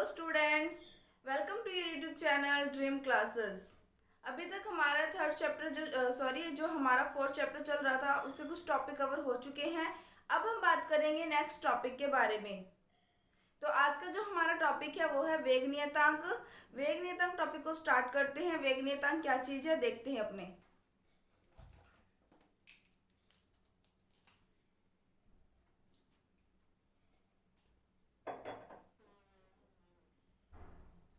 Students, welcome to your YouTube channel dream classes. अभी तक हमारा थर्ड चैप्टर जो हमारा फोर्थ चैप्टर चल रहा था उसके कुछ टॉपिक कवर हो चुके हैं। अब हम बात करेंगे नेक्स्ट टॉपिक के बारे में। तो आज का जो हमारा टॉपिक है वो है वेग नियतांक। वेग नियतांक टॉपिक को स्टार्ट करते हैं। वेग नियतांक क्या चीज़ है देखते हैं अपने।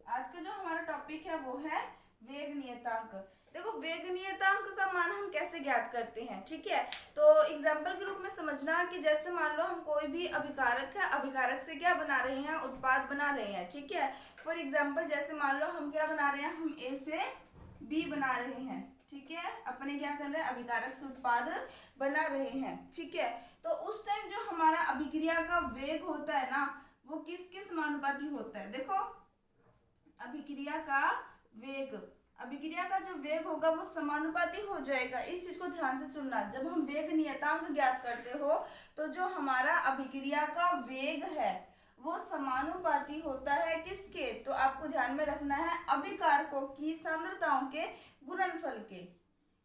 आज का जो हमारा टॉपिक है वो है वेग नियतांक। देखो, वेग नियतांक का मान हम कैसे ज्ञात करते हैं, ठीक है। तो एग्जांपल के रूप में समझना कि जैसे मान लो हम कोई भी अभिकारक है, अभिकारक से क्या बना रहे हैं, उत्पाद बना रहे हैं, ठीक है। फॉर एग्जांपल जैसे मान लो हम क्या बना रहे हैं, हम ए से बी बना रहे हैं, ठीक है। अपने क्या कर रहे हैं, अभिकारक से उत्पाद बना रहे हैं, ठीक है। तो उस टाइम जो हमारा अभिक्रिया का वेग होता है ना, वो किसके समानुपाती होता है। देखो, अभिक्रिया का वेग, अभिक्रिया का जो वेग होगा वो समानुपाती हो जाएगा। इस चीज को ध्यान से सुनना। जब हम वेग नियतांक ज्ञात करते हो तो जो हमारा अभिक्रिया का वेग है वो समानुपाती होता है किसके, तो आपको ध्यान में रखना है अभिकारकों की सांद्रताओं के गुणनफल के।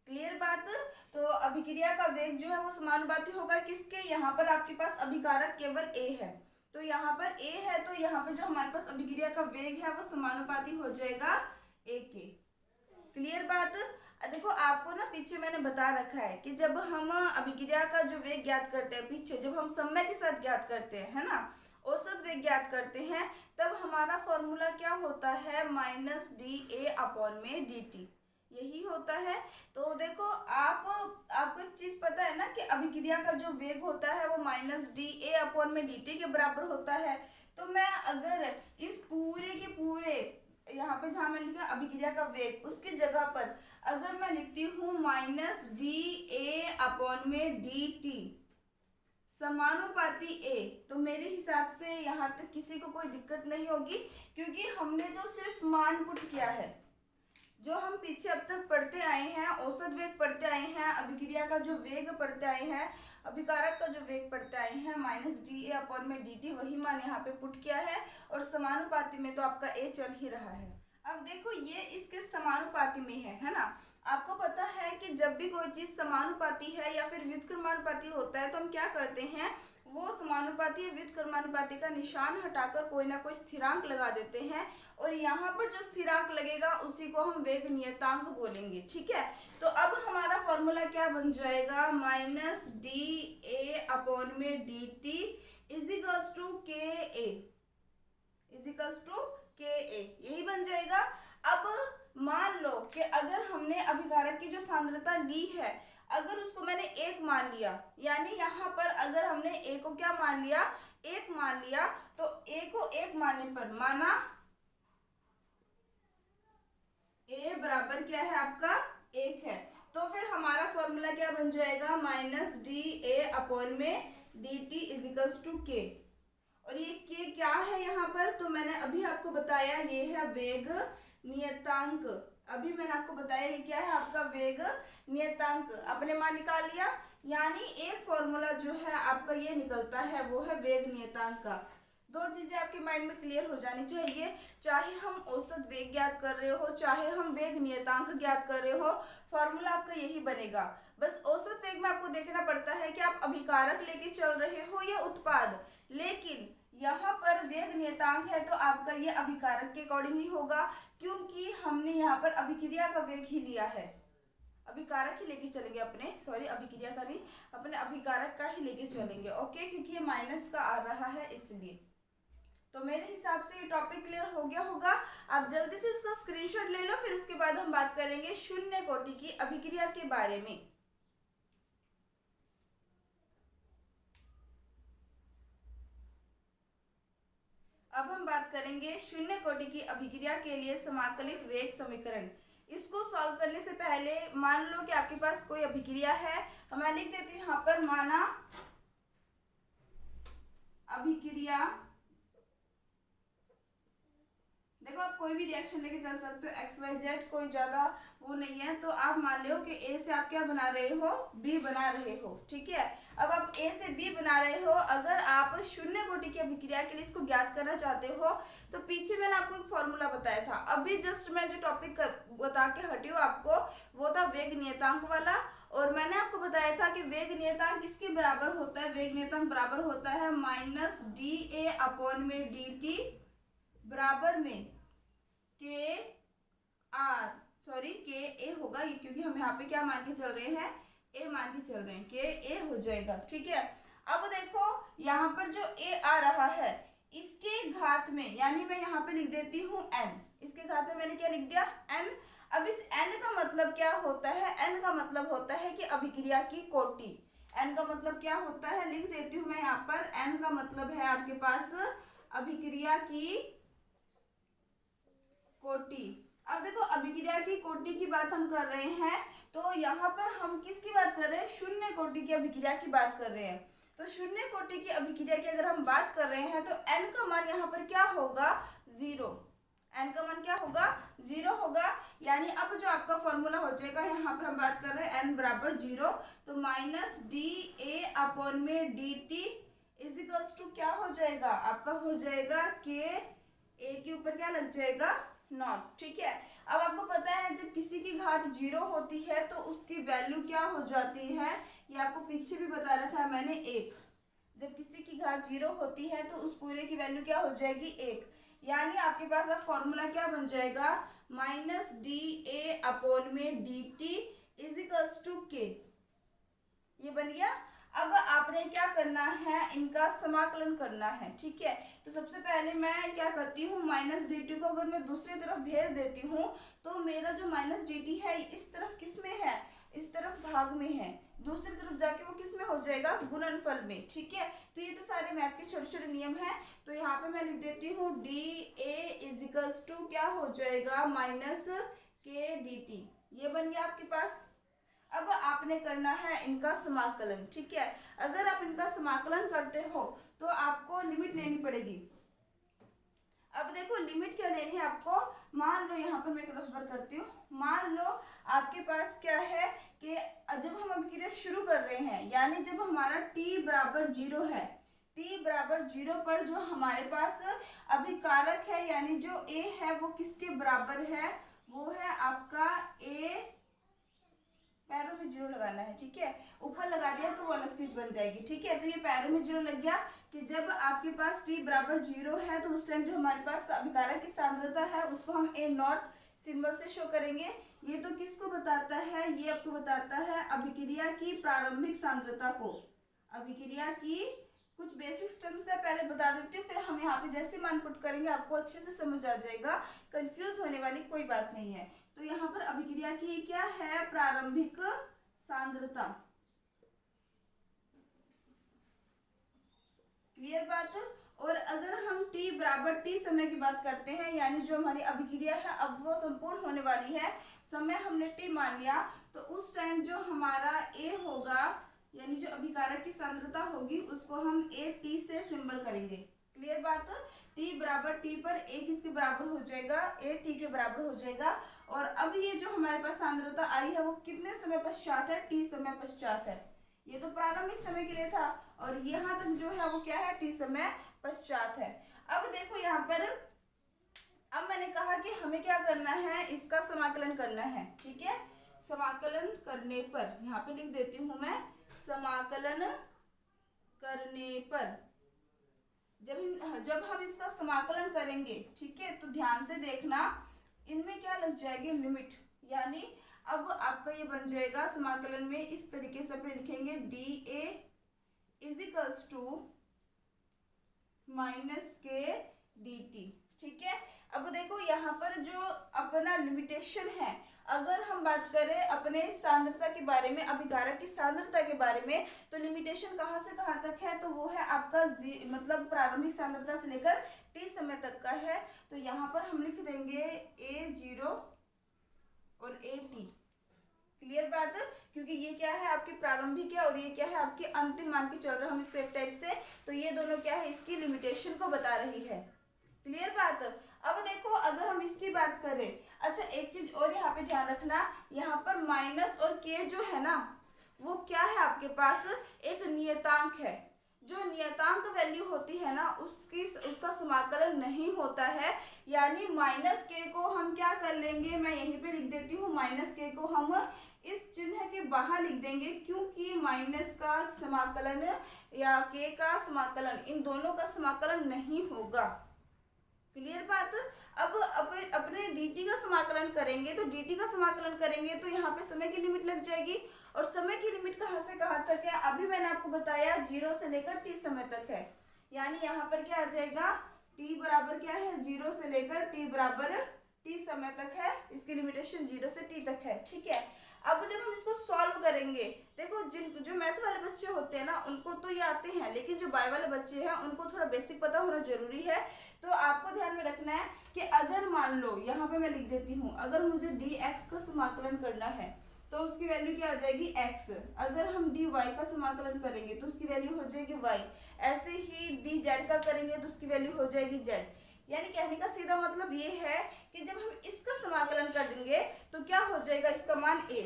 क्लियर बात। तो अभिक्रिया का वेग जो है वो समानुपाती होगा किसके, यहाँ पर आपके पास अभिकारक केवल ए है, तो यहाँ पर ए है, तो यहाँ पे जो हमारे पास अभिक्रिया का वेग है वो समानुपाती हो जाएगा ए के। क्लियर बात। देखो, आपको ना पीछे मैंने बता रखा है कि जब हम अभिक्रिया का जो वेग ज्ञात करते हैं, पीछे जब हम समय के साथ ज्ञात करते हैं, है ना, औसत वेग ज्ञात करते हैं, तब हमारा फॉर्मूला क्या होता है, माइनस डी ए अपॉन में डी टी, यही होता है। तो देखो, आपको एक चीज पता है ना कि अभिक्रिया का जो वेग होता है वो माइनस डी ए अपॉन में डी टी के बराबर होता है। तो मैं अगर इस पूरे के पूरे यहाँ पे जहां मैंने लिखा अभिक्रिया का वेग, उसकी जगह पर अगर मैं लिखती हूँ माइनस डी ए अपॉन में डी टी समानुपाती ए, तो मेरे हिसाब से यहाँ तक किसी को कोई दिक्कत नहीं होगी, क्योंकि हमने तो सिर्फ मान पुट किया है। जो हम पीछे अब तक पढ़ते आए हैं, औसत वेग पढ़ते आए हैं, अभिक्रिया का जो वेग पढ़ते आए हैं, अभिकारक का जो वेग पढ़ते आए हैं, माइनस डी ए अपॉन में डी टी, वही मान यहाँ पे पुट किया है, और समानुपाती में तो आपका ए चल ही रहा है। अब देखो, ये इसके समानुपाती में है ना। आपको पता है कि जब भी कोई चीज समानुपाती है या फिर व्युत्क्रमानुपाती होता है तो हम क्या करते हैं, वो समानुपाती व्युत्क्रमानुपाती का निशान हटाकर कोई ना कोई स्थिरांक लगा देते हैं, और यहाँ पर जो स्थिरांक लगेगा उसी को हम वेग नियतांक बोलेंगे, ठीक है। तो अब हमारा फॉर्मूला क्या बन जाएगा, माइनस डी ए अपॉन में डी टी इजिकल्स टू के ए, इजिकल्स टू के ए, यही बन जाएगा। अब मान लो कि अगर हमने अभिकारक की जो सांद्रता ली है, अगर उसको मैंने एक मान लिया, यानी यहाँ पर अगर हमने ए को क्या मान लिया, एक मान लिया, तो ए को एक मानने पर माना ए बराबर क्या है आपका, एक है, तो फिर हमारा फॉर्मूला क्या बन जाएगा, माइनस डी ए अपॉन में डी टी इजिकल्स टू के। और ये के क्या है यहाँ पर, तो मैंने अभी आपको बताया ये है वेग नियतांक। अभी मैंने आपको बताया ये क्या है, आपका वेग नियतांक। अपने मान निकाल लिया, यानी एक फॉर्मूला जो है आपका ये निकलता है वो है वेग नियतांक का। दो चीजें आपके माइंड में क्लियर हो जानी चाहिए, चाहे हम औसत वेग ज्ञात कर रहे हो, चाहे हम वेग नियतांक ज्ञात कर रहे हो, फॉर्मूला आपका यही बनेगा। बस औसत वेग में आपको देखना पड़ता है कि आप अभिकारक लेके चल रहे हो या उत्पाद, लेकिन यहाँ पर वेग नियतांक है तो आपका ये अभिकारक के अकॉर्डिंग ही होगा, क्योंकि हमने यहाँ पर अभिक्रिया का वेग ही लिया है। अभिकारक ही लेके चलेंगे अपने, सॉरी अभिक्रिया का नहीं, अपने अभिकारक का ही लेके चलेंगे, ओके, क्योंकि ये माइनस का आ रहा है इसलिए। तो मेरे हिसाब से ये टॉपिक क्लियर हो गया होगा। आप जल्दी से इसका स्क्रीनशॉट ले लो, फिर उसके बाद हम बात करेंगे शून्य कोटि की अभिक्रिया के बारे में। अब हम बात करेंगे शून्य कोटि की अभिक्रिया के लिए समाकलित वेग समीकरण। इसको सॉल्व करने से पहले मान लो कि आपके पास कोई अभिक्रिया है, मैं लिख देती हूँ यहाँ पर, माना अभिक्रिया, देखो आप कोई भी रिएक्शन लेके चल सकते हो, एक्स वाई जेड कोई ज़्यादा वो नहीं है। तो आप मान लो कि ए से आप क्या बना रहे हो, बी बना रहे हो, ठीक है। अब आप ए से बी बना रहे हो, अगर आप शून्य कोटि की अभिक्रिया के लिए इसको ज्ञात करना चाहते हो तो पीछे मैंने आपको एक फॉर्मूला बताया था। अभी जस्ट मैं जो टॉपिक बता के हटी हूँ आपको, वो था वेग नियतांक वाला। और मैंने आपको बताया था कि वेग नियतांक किसके बराबर होता है, वेग नियतांक बराबर होता है माइनस डी ए अपॉन में डी टी बराबर में के आर, सॉरी के ए होगा ये, क्योंकि हम यहाँ पे क्या मान के चल रहे हैं, ए मान के चल रहे हैं, के ए हो जाएगा, ठीक है। अब देखो यहाँ पर जो ए आ रहा है इसके घात में, यानी मैं यहाँ पे लिख देती हूँ एन, इसके घात में मैंने क्या लिख दिया, एन। अब इस एन का मतलब क्या होता है, एन का मतलब होता है कि अभिक्रिया की कोटि। एन का मतलब क्या होता है, लिख देती हूँ मैं यहाँ पर, एन का मतलब है आपके पास अभिक्रिया की कोटि। अब देखो अभिक्रिया की कोटि की बात हम कर रहे हैं, तो यहाँ पर हम किसकी बात कर रहे हैं, शून्य कोटि की अभिक्रिया की बात कर रहे हैं। तो शून्य कोटि की अभिक्रिया की अगर हम बात कर रहे हैं तो n का मान यहाँ पर क्या होगा, 0। n का मान क्या होगा, 0 होगा। यानी अब जो आपका फॉर्मूला हो जाएगा, यहाँ पे हम बात कर रहे हैं n बराबर 0, तो माइनस डी ए अपॉन में डी टी इजिकल्स टू क्या हो जाएगा, आपका हो जाएगा के ए के ऊपर क्या लग जाएगा, नॉट, ठीक है। अब आपको पता है जब किसी की घात 0 होती है तो उसकी वैल्यू क्या हो जाती है, ये आपको पीछे भी बता रखा है मैंने, 1। जब किसी की घात 0 होती है तो उस पूरे की वैल्यू क्या हो जाएगी, 1। यानी आपके पास अब फॉर्मूला क्या बन जाएगा, माइनस डी ए अपॉन में डी टी इजिकल्स टू के, ये बन गया। अब आपने क्या करना है, इनका समाकलन करना है, ठीक है। तो सबसे पहले मैं क्या करती हूँ, माइनस डी टी को अगर मैं दूसरी तरफ भेज देती हूँ तो मेरा जो माइनस डी टी है इस तरफ किस में है, इस तरफ भाग में है, दूसरी तरफ जाके वो किस में हो जाएगा, गुणनफल में, ठीक है। तो ये तो सारे मैथ के छोटे छोटे नियम है। तो यहाँ पे मैं लिख देती हूँ डी ए इजिकल्स टू क्या हो जाएगा, माइनस के डी टी, ये बन गया आपके पास। अब आपने करना है इनका समाकलन, ठीक है। अगर आप इनका समाकलन करते हो तो आपको लिमिट लेनी पड़ेगी। अब देखो लिमिट क्या लेनी है आपको, मान लो यहाँ पर मैं एक रफ करती हूँ, मान लो आपके पास क्या है कि जब हम अभिक्रिया शुरू कर रहे हैं, यानी जब हमारा t बराबर 0 है, t बराबर 0 पर जो हमारे पास अभिकारक है यानी जो a है वो किसके बराबर है, वो है आपका a, पैरों में 0 लगाना है, ठीक है। ऊपर लगा दिया तो वो अलग चीज बन जाएगी, ठीक है। तो ये पैरों में 0 लग गया कि जब आपके पास t बराबर 0 है तो उस टाइम जो हमारे पास अभिकारक की सांद्रता है उसको हम a नॉट सिंबल से शो करेंगे। ये तो किसको बताता है, ये आपको बताता है अभिक्रिया की प्रारंभिक सांद्रता को। अभिक्रिया की कुछ बेसिक टर्म्स है, पहले बता देती हूँ, फिर हम यहाँ पे जैसे मान पुट करेंगे आपको अच्छे से समझ आ जाएगा, कंफ्यूज होने वाली कोई बात नहीं है। तो यहाँ पर अभिक्रिया की क्या है, प्रारंभिक सांद्रता, क्लियर बात। और अगर हम t बराबर t समय की बात करते हैं, यानी जो हमारी अभिक्रिया है अब वो संपूर्ण होने वाली है, समय हमने t मान लिया, तो उस टाइम जो हमारा a होगा यानी जो अभिकारक की सांद्रता होगी उसको हम a t से सिंबल करेंगे, क्लियर बात। t बराबर t पर a किसके बराबर हो जाएगा, a t के बराबर हो जाएगा। और अब ये जो हमारे पास सांद्रता आई है वो कितने समय पश्चात है, t समय पश्चात है। ये तो प्रारंभिक समय के लिए था और यहाँ तक जो है वो क्या है, t समय पश्चात है। अब देखो यहाँ पर, अब मैंने कहा कि हमें क्या करना है, इसका समाकलन करना है, ठीक है। समाकलन करने पर यहाँ पे लिख देती हूँ मैं, समाकलन करने पर जब हम इसका समाकलन करेंगे, ठीक है, तो ध्यान से देखना, इनमें क्या लग जाएगी, लिमिट। यानी अब आपका ये बन जाएगा समाकलन में इस तरीके से अपने लिखेंगे D A equals to minus K D T, ठीक है। अब देखो यहाँ पर जो अपना लिमिटेशन है, अगर हम बात करें अपने सांद्रता के बारे में, अभिकारक की सांद्रता के बारे में, तो लिमिटेशन कहाँ से कहाँ तक है, तो वो है आपका मतलब प्रारंभिक सांद्रता से लेकर t समय तक का है। तो यहाँ पर हम लिख देंगे a0 और at, क्लियर बात। क्योंकि ये क्या है आपकी प्रारंभिक है और ये क्या है आपकी अंतिम मान के चल रहे हैं हम इसको एक टाइप से, तो ये दोनों क्या है इसकी लिमिटेशन को बता रही है, क्लियर बात। अब देखो अगर बात करें। अच्छा एक चीज और यहाँ पे ध्यान रखना, यहाँ पर माइनस और के जो है ना वो क्या है आपके पास, एक नियतांक है। जो नियतांक वैल्यू होती है ना उसका समाकलन नहीं होता है। यानी माइनस के को हम क्या कर लेंगे, मैं यहीं पे लिख देती हूँ, माइनस के को हम इस चिन्ह के बाहर लिख देंगे, क्योंकि माइनस का समाकलन या के का समाकलन, इन दोनों का समाकलन नहीं होगा। क्लियर बात। अब अपने dt का समाकलन करेंगे, तो dt का समाकलन करेंगे तो यहाँ पे समय की लिमिट लग जाएगी, और समय की लिमिट कहाँ से कहाँ तक है, अभी मैंने आपको बताया 0 से लेकर t समय तक है। यानी यहाँ पर क्या आ जाएगा, t बराबर क्या है, 0 से लेकर t बराबर t समय तक है, इसकी लिमिटेशन 0 से t तक है। ठीक है, अब जब हम इसको सॉल्व करेंगे, देखो जो मैथ वाले बच्चे होते हैं ना उनको तो ये आते हैं, लेकिन जो बायो वाले बच्चे हैं उनको थोड़ा बेसिक पता होना जरूरी है। तो आपको ध्यान में रखना है कि अगर मान लो यहाँ पे मैं लिख देती हूँ, अगर मुझे dx का समाकलन करना है तो उसकी वैल्यू क्या आ जाएगी, x। अगर हम dy का समाकलन करेंगे तो उसकी वैल्यू हो जाएगी y। ऐसे ही dz का करेंगे तो उसकी वैल्यू हो जाएगी z। यानी कहने का सीधा मतलब ये है कि जब हम इसका समाकलन कर देंगे तो क्या हो जाएगा, इसका मान a।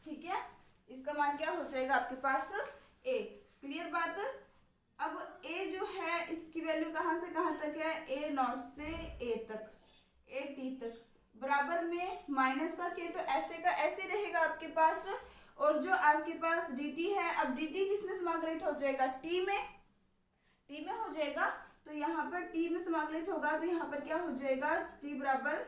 ठीक है, इसका मान क्या हो जाएगा आपके पास a। क्लियर बात। अब a जो है इसकी वैल्यू कहाँ से कहाँ तक है, a0 से a तक, a t तक, बराबर में माइनस का k, तो ऐसे का ऐसे रहेगा आपके पास। और जो आपके पास dt है, अब dt किसमें समाकलित हो जाएगा, t में हो जाएगा। तो यहाँ पर t में समाकलित होगा तो यहाँ पर क्या हो जाएगा, t बराबर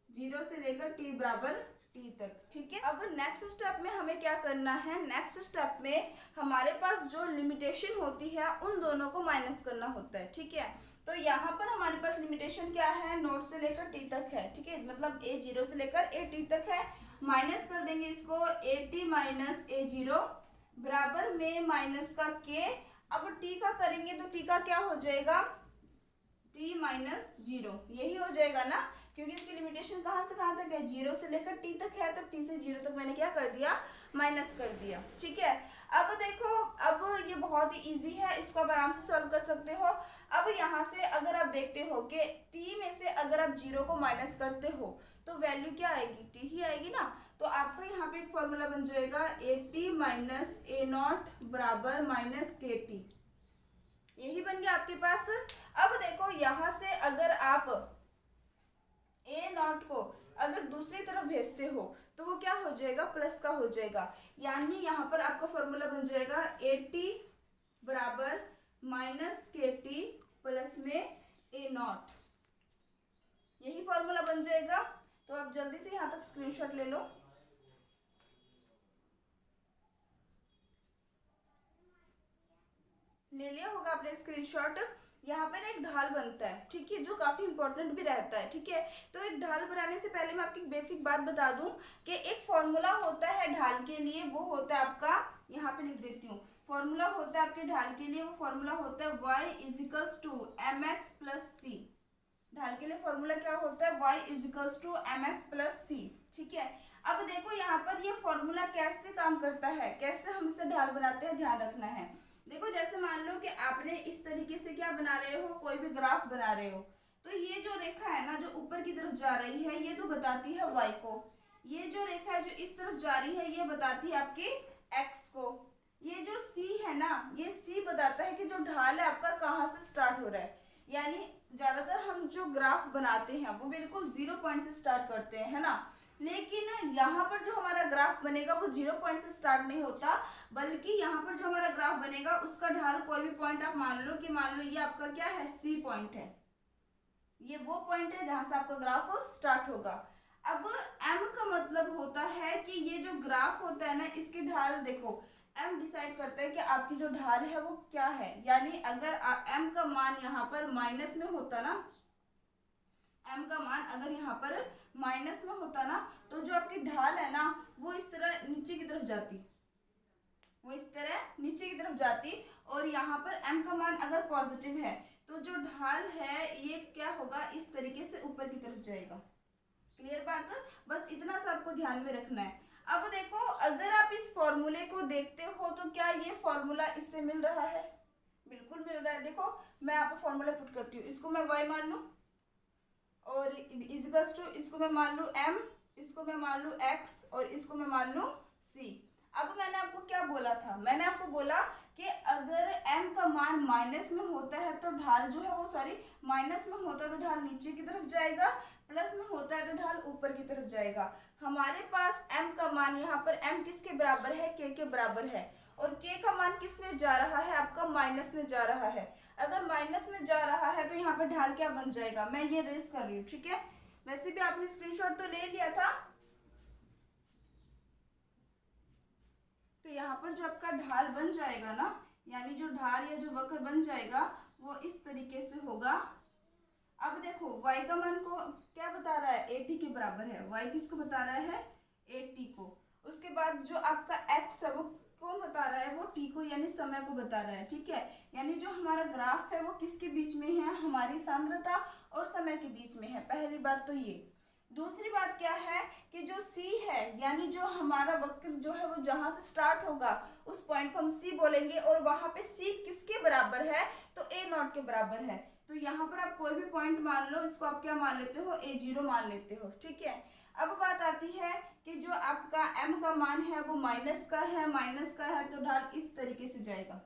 0 से लेकर t बराबर t तक। ठीक है, अब नेक्स्ट स्टेप में हमें क्या करना है, नेक्स्ट स्टेप में हमारे पास जो लिमिटेशन होती है उन दोनों को माइनस करना होता है। ठीक है, तो यहाँ पर हमारे पास लिमिटेशन क्या है, नोट से लेकर t तक है। ठीक है, मतलब a 0 से लेकर a t तक है। माइनस कर देंगे इसको, a t माइनस a 0 बराबर में माइनस का k। अब t का करेंगे तो t का क्या हो जाएगा, t माइनस 0, यही हो जाएगा ना, क्योंकि इसकी लिमिटेशन कहाँ से कहाँ तक है, 0 से लेकर t तक है, तो t से 0 तक मैंने क्या कर दिया, माइनस कर दिया। ठीक है, अब देखो, अब ये बहुत ही इजी है, इसको आप आराम से सॉल्व कर सकते हो। अब यहाँ से अगर आप देखते हो कि t में से अगर आप 0 को माइनस करते हो तो वैल्यू क्या आएगी, t ही आएगी ना। तो आपका यहाँ पे एक फॉर्मूला बन जाएगा a t माइनस a0 बराबर माइनस के टी, यही बन गया आपके पास। अब देखो यहाँ से अगर आप a0 को अगर दूसरी तरफ भेजते हो तो वो क्या हो जाएगा, प्लस का हो जाएगा। यानी यहाँ पर आपका फॉर्मूला बन जाएगा a t बराबर माइनस के टी प्लस में a0, यही फॉर्मूला बन जाएगा। तो आप जल्दी से यहाँ तक स्क्रीनशॉट ले लो। ले लिया होगा आपने स्क्रीनशॉट। यहाँ पे ना एक ढाल बनता है, ठीक है, जो काफी इंपॉर्टेंट भी रहता है। ठीक है, तो एक ढाल बनाने से पहले मैं आपकी बेसिक बात बता दूं कि एक फॉर्मूला होता है ढाल के लिए, वो होता है आपका, यहाँ पे लिख देती हूँ, फॉर्मूला होता है आपके ढाल के लिए, वो फॉर्मूला होता है y equals to m x plus c. ढाल के लिए फॉर्मूला क्या होता है, y equals to m x plus c. ठीक है, अब देखो यहाँ पर ये फॉर्मूला कैसे काम करता है, कैसे हम इससे ढाल बनाते हैं, ध्यान रखना है। देखो जैसे मान लो कि आपने इस तरीके से क्या बना रहे हो, कोई भी ग्राफ बना रहे हो, तो ये जो रेखा है ना जो ऊपर की तरफ जा रही है ये तो बताती है y को, ये जो रेखा है जो इस तरफ जा रही है ये बताती है आपके x को, ये जो c है ना ये c बताता है कि जो ढाल है आपका कहाँ से स्टार्ट हो रहा है। यानी ज्यादातर हम जो ग्राफ बनाते हैं वो बिल्कुल 0 पॉइंट से स्टार्ट करते हैं, है ना, लेकिन यहाँ पर जो हमारा ग्राफ बनेगा वो 0 पॉइंट से स्टार्ट नहीं होता, बल्कि यहाँ पर जो हमारा ग्राफ बनेगा उसका ढाल कोई भी पॉइंट आप मान लो कि मान लो ये आपका क्या है, सी पॉइंट है, ये वो पॉइंट है जहां से आपका ग्राफ स्टार्ट होगा। अब m का मतलब होता है कि ये जो ग्राफ होता है ना इसकी ढाल देखो, m डिसाइड करता है कि आपकी जो ढाल है वो क्या है। यानी अगर m का मान यहाँ पर माइनस में होता ना, m का मान अगर यहाँ पर माइनस में होता ना तो जो आपकी ढाल है ना वो इस तरह नीचे की तरफ जाती, वो इस तरह नीचे की तरफ जाती, और यहाँ पर m का मान अगर पॉजिटिव है तो जो ढाल है ये क्या होगा, इस तरीके से ऊपर की तरफ जाएगा। क्लियर बात, बस इतना सा आपको ध्यान में रखना है। अब देखो अगर आप इस फॉर्मूले को देखते हो तो क्या ये फॉर्मूला इससे मिल रहा है, बिल्कुल मिल रहा है। देखो मैं यहाँ पे फॉर्मूला पुट करती हूँ, इसको मैं y मान लूँ और इजिकल्स टू इसको मैं मान लूँ m, इसको मैं मान लूँ x और इसको मैं मान लूँ c। अब मैंने आपको क्या बोला था, मैंने आपको बोला कि अगर m का मान माइनस में होता है तो ढाल जो है वो सॉरी माइनस में होता है तो ढाल नीचे की तरफ जाएगा, प्लस में होता है तो ढाल ऊपर की तरफ जाएगा। हमारे पास m का मान यहाँ पर m किसके बराबर है, k के बराबर है, और k का मान किस में जा रहा है, आपका माइनस में जा रहा है। अगर माइनस में जा रहा है तो यहाँ पर ढाल क्या बन जाएगा, मैं ये रेस कर रही हूँ, ठीक है। वैसे भी आपने स्क्रीनशॉट तो ले लिया था, तो यहाँ पर जो आपका ढाल बन जाएगा ना, यानी जो ढाल या जो वक्र बन जाएगा वो इस तरीके से होगा। अब देखो y का मान को क्या बता रहा है, 80 के बराबर है। y किसको बता रहा है, 80 को। उसके बाद जो आपका x है वो कौन बता रहा है, वो t को यानी समय को बता रहा है, ठीक है। यानी जो हमारा ग्राफ है वो किसके बीच में है, हमारी सांद्रता और समय के बीच में है। पहली बात तो ये। दूसरी बात क्या है कि जो c है यानी जो हमारा वक्र जो है वो जहां से स्टार्ट होगा उस पॉइंट को हम c बोलेंगे, और वहां पे c किसके बराबर है, तो a नॉट के बराबर है। तो यहाँ पर आप कोई भी पॉइंट मान लो, इसको आप क्या मान लेते हो, a0 मान लेते हो, ठीक है। अब बात आती है कि जो आपका m का मान है वो माइनस का है तो ढाल इस तरीके से जाएगा,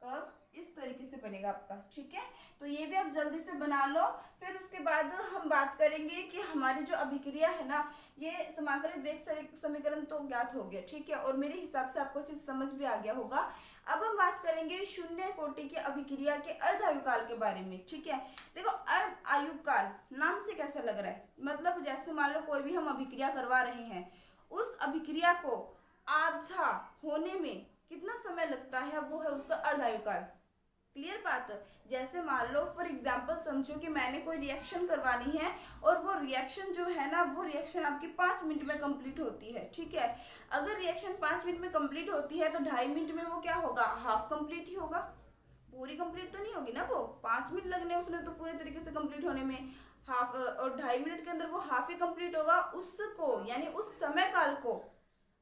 कब इस तरीके से बनेगा आपका, ठीक है। तो ये भी आप जल्दी से बना लो। फिर उसके बाद हम बात करेंगे कि हमारी जो अभिक्रिया है ना, ये समाकलित वेग समीकरण तो ज्ञात हो गया, ठीक है, और मेरे हिसाब से आपको चीज समझ भी आ गया होगा। अब हम बात करेंगे शून्य कोटि की अभिक्रिया के अर्ध आयुकाल के बारे में, ठीक है। देखो अर्ध आयुकाल नाम से कैसा लग रहा है, मतलब जैसे मान लो कोई भी हम अभिक्रिया करवा रहे हैं, उस अभिक्रिया को आधा होने में कितना समय लगता है, वो है उसका अर्ध आयुकाल। क्लियर बात। जैसे मान लो फॉर एग्जाम्पल समझो कि मैंने कोई रिएक्शन करवानी है और वो रिएक्शन जो है ना, वो रिएक्शन आपकी 5 मिनट में कंप्लीट होती है, ठीक है। अगर रिएक्शन 5 मिनट में कंप्लीट होती है तो 2.5 मिनट में वो क्या होगा, हाफ कंप्लीट ही होगा, पूरी कंप्लीट तो नहीं होगी ना, वो 5 मिनट लगने उसने तो पूरे तरीके से कंप्लीट होने में, हाफ, और 2.5 मिनट के अंदर वो हाफ ही कंप्लीट होगा। उसको यानी उस समय काल को,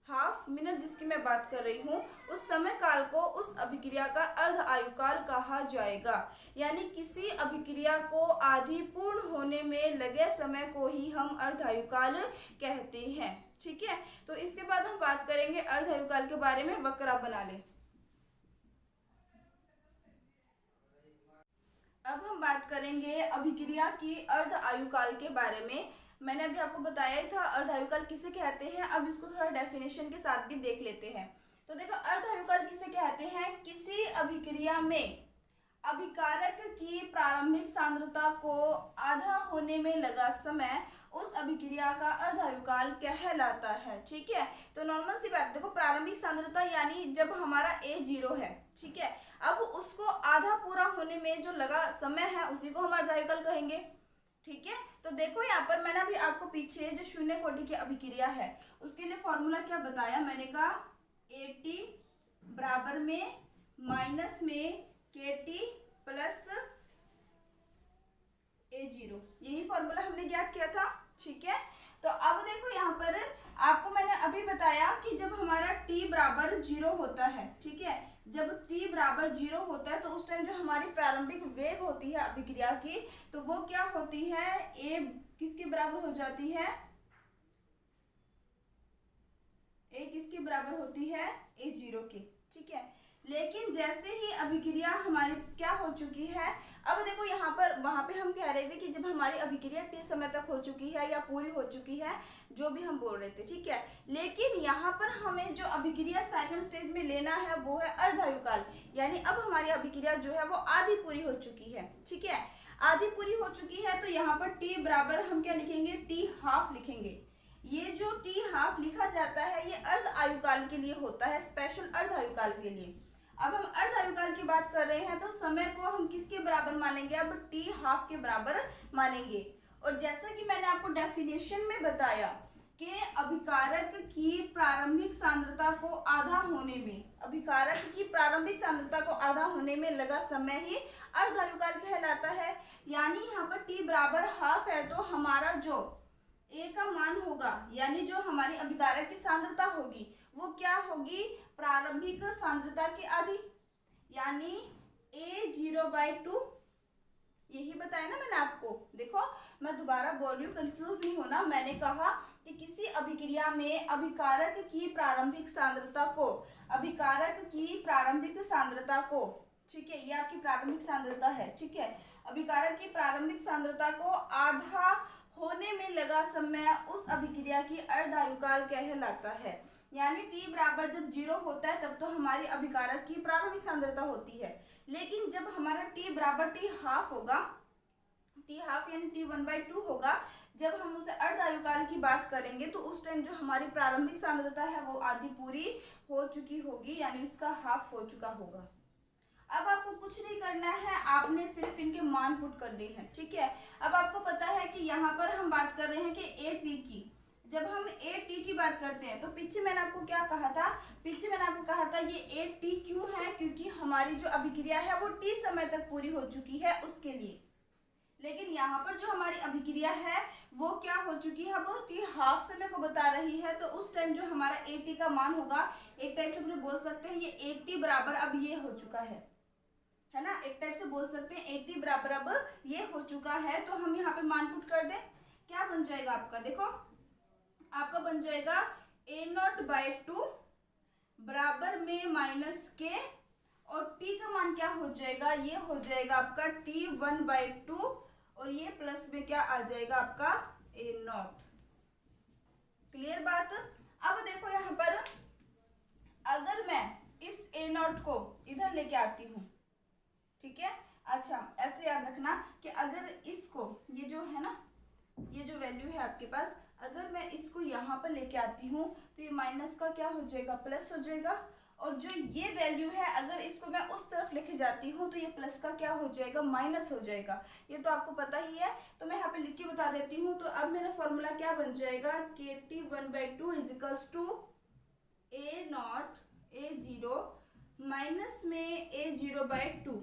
हाफ मिनट जिसकी मैं बात कर रही हूँ, उस समय काल को उस अभिक्रिया का अर्ध आयुकाल कहा जाएगा। यानी किसी अभिक्रिया को आधी पूर्ण होने में लगे समय को ही हम अर्ध आयुकाल कहते हैं, ठीक है। तो इसके बाद हम बात करेंगे अर्ध आयुकाल के बारे में, वक्र आप बना लें। अब हम बात करेंगे अभिक्रिया की अर्ध आयुकाल के बारे में। मैंने अभी आपको बताया ही था अर्ध आयुकाल किसे कहते हैं। अब इसको थोड़ा डेफिनेशन के साथ भी देख लेते हैं। तो देखो अर्ध आयुकाल किसे कहते हैं, किसी अभिक्रिया में अभिकारक की प्रारंभिक सांद्रता को आधा होने में लगा समय उस अभिक्रिया का अर्ध आयुकाल कहलाता है, ठीक है। तो नॉर्मल सी बात, देखो प्रारंभिक सांद्रता यानी जब हमारा A0 है, ठीक है, अब उसको आधा पूरा होने में जो लगा समय है उसी को हम अर्ध आयुकाल कहेंगे, ठीक है। तो देखो यहाँ पर मैंने अभी आपको पीछे जो शून्य कोटि की अभिक्रिया है उसके लिए फॉर्मूला क्या बताया, मैंने कहा 80 बराबर में माइनस में KT प्लस A0, यही फॉर्मूला हमने ज्ञात किया था, ठीक है। तो अब देखो यहाँ पर आपको मैंने अभी बताया कि जब हमारा t बराबर 0 होता है, ठीक है, जब t बराबर 0 होता है तो उस टाइम जो हमारी प्रारंभिक वेग होती है अभिक्रिया की, तो वो क्या होती है, a किसके बराबर हो जाती है, a किसके बराबर होती है, A0 की, ठीक है। लेकिन जैसे ही अभिक्रिया हमारी क्या हो चुकी है, अब देखो यहाँ पर वहां पे हम कह रहे थे कि जब हमारी अभिक्रिया t समय तक हो चुकी है या पूरी हो चुकी है, जो भी हम बोल रहे थे, ठीक है। लेकिन यहाँ पर हमें जो अभिक्रिया सेकंड स्टेज में लेना है वो है अर्ध आयुकाल, यानी अब हमारी अभिक्रिया जो है वो आधी पूरी हो चुकी है, ठीक है, आधी पूरी हो चुकी है। तो यहाँ पर t बराबर हम क्या लिखेंगे, t हाफ लिखेंगे। ये जो t हाफ लिखा जाता है ये अर्ध आयुकाल के लिए होता है, स्पेशल अर्ध आयुकाल के लिए। अब हम अर्ध आयुकाल की बात कर रहे हैं तो समय को हम किसके बराबर मानेंगे, अब t हाफ के बराबर मानेंगे। और जैसा कि मैंने आपको डेफिनेशन में बताया कि अभिकारक की प्रारंभिक सांद्रता को आधा होने में, अभिकारक की प्रारंभिक सांद्रता को आधा होने में लगा समय ही अर्ध आयुकाल कहलाता है। यानी यहाँ पर t बराबर हाफ है तो हमारा जो a का मान होगा, यानी जो हमारी अभिकारक की सांद्रता होगी वो क्या होगी, प्रारंभिक सांद्रता की आधी, यानी 0/2, यही बताया ना मैंने आपको। देखो मैं दोबारा बोल रही हूँ, कंफ्यूज नहीं होना। मैंने कहा कि किसी अभिक्रिया में अभिकारक की प्रारंभिक सांद्रता को, अभिकारक की प्रारंभिक सांद्रता को, ठीक है, ये आपकी प्रारंभिक सांद्रता है, ठीक है, अभिकारक की प्रारंभिक सांद्रता को आधा होने में लगा समय उस अभिक्रिया की अर्धायुकाल कहलाता है। यानी t बराबर जब 0 होता है तब तो हमारी अभिकारक की प्रारंभिक सांद्रता होती है, लेकिन जब हमारा t बराबर t हाफ होगा, t हाफ यानी t 1/2 होगा, जब हम उसे अर्धायुकाल की बात करेंगे तो उस टाइम जो हमारी प्रारंभिक सांद्रता है वो आधी पूरी हो चुकी होगी, यानी उसका हाफ हो चुका होगा। अब आपको कुछ नहीं करना है, आपने सिर्फ इनके मान पुट करने हैं, ठीक है। अब आपको पता है कि यहाँ पर हम बात कर रहे हैं कि AT की, जब हम AT की बात करते हैं तो पीछे मैंने आपको क्या कहा था, पीछे मैंने आपको कहा था ये AT क्यों है, क्योंकि हमारी जो अभिक्रिया है वो T समय तक पूरी हो चुकी है उसके लिए। लेकिन यहाँ पर जो हमारी अभिक्रिया है वो क्या हो चुकी है, वो T हाफ समय को बता रही है, तो उस टाइम जो हमारा AT का मान होगा, एक टाइप से हम बोल सकते हैं ये AT बराबर अब ये हो चुका है ना, एक टाइप से बोल सकते हैं AT बराबर अब ये हो चुका है। तो हम यहाँ पे मान पुट कर दें, क्या बन जाएगा आपका, देखो आपका बन जाएगा A0/2 बराबर में -k, और t का मान क्या हो जाएगा, ये हो जाएगा आपका t 1/2, और ये प्लस में क्या आ जाएगा आपका A0। क्लियर बात। अब देखो यहाँ पर अगर मैं इस A0 को इधर लेके आती हूँ, ठीक है, अच्छा ऐसे याद रखना कि अगर इसको, ये जो है ना, ये जो वैल्यू है आपके पास, अगर मैं इसको यहाँ पर लेके आती हूँ तो ये माइनस का क्या हो जाएगा, प्लस हो जाएगा, और जो ये वैल्यू है अगर इसको मैं उस तरफ लेके जाती हूँ तो ये प्लस का क्या हो जाएगा, माइनस हो जाएगा। ये तो आपको पता ही है, तो मैं यहाँ पे लिख के बता देती हूँ। तो अब मेरा फॉर्मूला क्या बन जाएगा, KT 1/2 equals to A0 A0 minus में A0/2।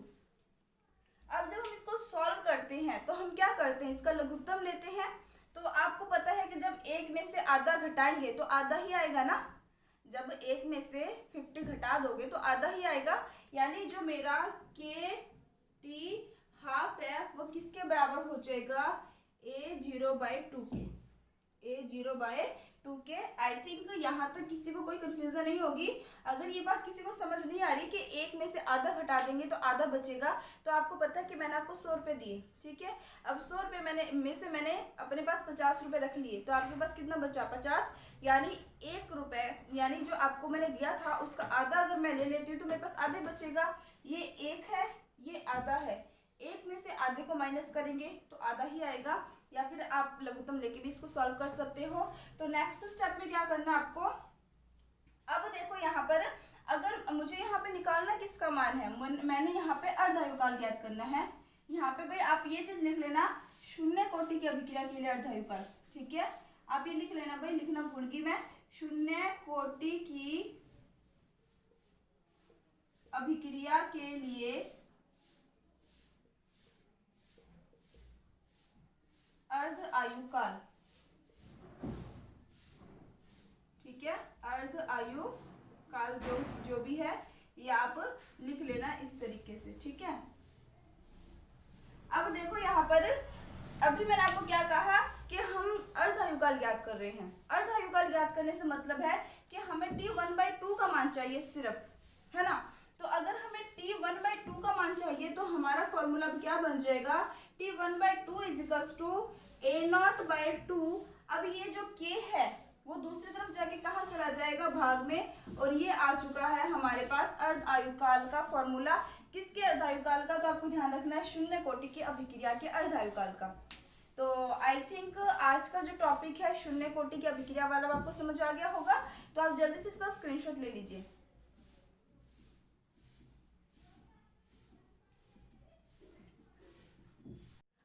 अब जब हम इसको सॉल्व करते हैं तो हम क्या करते हैं, इसका लघुत्तम लेते हैं। तो आपको पता है कि जब एक में से आधा घटाएंगे तो आधा ही आएगा ना, जब एक में से 50 घटा दोगे तो आधा ही आएगा, यानी जो मेरा KT हाफ है वो किसके बराबर हो जाएगा, A0/2 के, A0/2 के। आई थिंक यहाँ तक किसी को कोई कंफ्यूजन नहीं होगी। अगर ये बात किसी को समझ नहीं आ रही कि एक में से आधा घटा देंगे तो आधा बचेगा, तो आपको पता है कि मैंने आपको 100 रुपये दिए, ठीक है। अब 100 रुपये मैंने अपने पास 50 रुपये रख लिए, तो आपके पास कितना बचा, 50, यानी 1 रुपये, यानी जो आपको मैंने दिया था उसका आधा अगर मैं ले लेती हूँ तो मेरे पास आधे बचेगा। ये 1 है, ये आधा है, एक में से आधे को माइनस करेंगे तो आधा ही आएगा, या फिर आप लघुत्तम लेके भी इसको सॉल्व कर सकते हो। तो नेक्स्ट स्टेप में क्या करना है आपको, अब देखो यहाँ पर अगर मुझे यहाँ पे निकालना किसका मान है, मैंने यहाँ पे अर्धायुकाल ज्ञात करना है। यहाँ पे भाई आप ये चीज लिख लेना, शून्य कोटि की अभिक्रिया के लिए अर्धायुकाल, ठीक है, आप ये लिख लेना भाई, लिखना भूल गई मैं, शून्य कोटि की अभिक्रिया के लिए अर्ध आयुकाल, ठीक है, अर्ध आयु काल जो भी है ये आप लिख लेना इस तरीके से, ठीक है। अब देखो यहाँ पर अभी मैंने आपको क्या कहा कि हम अर्ध आयुकाल ज्ञात कर रहे हैं। अर्ध आयुकाल ज्ञात करने से मतलब है कि हमें t 1/2 का मान चाहिए सिर्फ, है ना। तो अगर हमें t 1/2 का मान चाहिए तो हमारा फॉर्मूला क्या बन जाएगा, t 1/2 इजिकल्स टू A0/2। अब ये जो k है वो दूसरी तरफ जाके कहाँ चला जाएगा, भाग में, और ये आ चुका है हमारे पास अर्ध आयुकाल का फॉर्मूला। किसके अर्ध आयुकाल का, तो आपको ध्यान रखना है शून्य कोटि की अभिक्रिया के अर्ध आयुकाल का। तो आई थिंक आज का जो टॉपिक है शून्य कोटि की अभिक्रिया वाला आपको समझ आ गया होगा, तो आप जल्दी से इसका स्क्रीनशॉट ले लीजिए।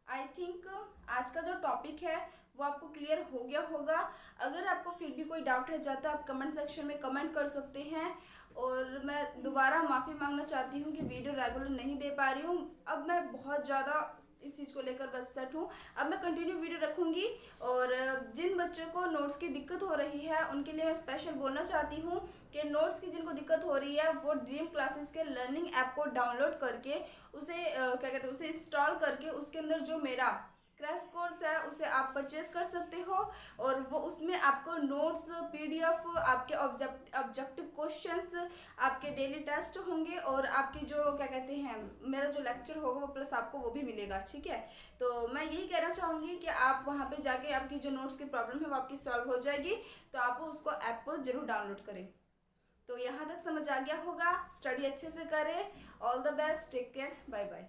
आई थिंक आज का जो टॉपिक है वो आपको क्लियर हो गया होगा। अगर आपको फिर भी कोई डाउट रह जाता है आप कमेंट सेक्शन में कमेंट कर सकते हैं, और मैं दोबारा माफ़ी मांगना चाहती हूँ कि वीडियो रेगुलर नहीं दे पा रही हूँ। अब मैं बहुत ज़्यादा इस चीज़ को लेकर अपसेट हूँ। अब मैं कंटिन्यू वीडियो रखूँगी, और जिन बच्चों को नोट्स की दिक्कत हो रही है उनके लिए मैं स्पेशल बोलना चाहती हूँ कि नोट्स की जिनको दिक्कत हो रही है वो ड्रीम क्लासेस के लर्निंग ऐप को डाउनलोड करके उसे क्या कहते हैं उसे इंस्टॉल करके उसके अंदर जो मेरा क्रैश कोर्स है उसे आप परचेज कर सकते हो। और वो उसमें आपको नोट्स, पीडीएफ, आपके ऑब्जेक्टिव क्वेश्चंस, आपके डेली टेस्ट होंगे और आपकी जो क्या कहते हैं मेरा जो लेक्चर होगा वो प्लस आपको वो भी मिलेगा। ठीक है, तो मैं यही कहना चाहूँगी कि आप वहाँ पे जाके आपकी जो नोट्स की प्रॉब्लम है वो आपकी सॉल्व हो जाएगी। तो आप उसको ऐप को जरूर डाउनलोड करें। तो यहाँ तक समझ आ गया होगा। स्टडी अच्छे से करें। All the best, take care, bye bye.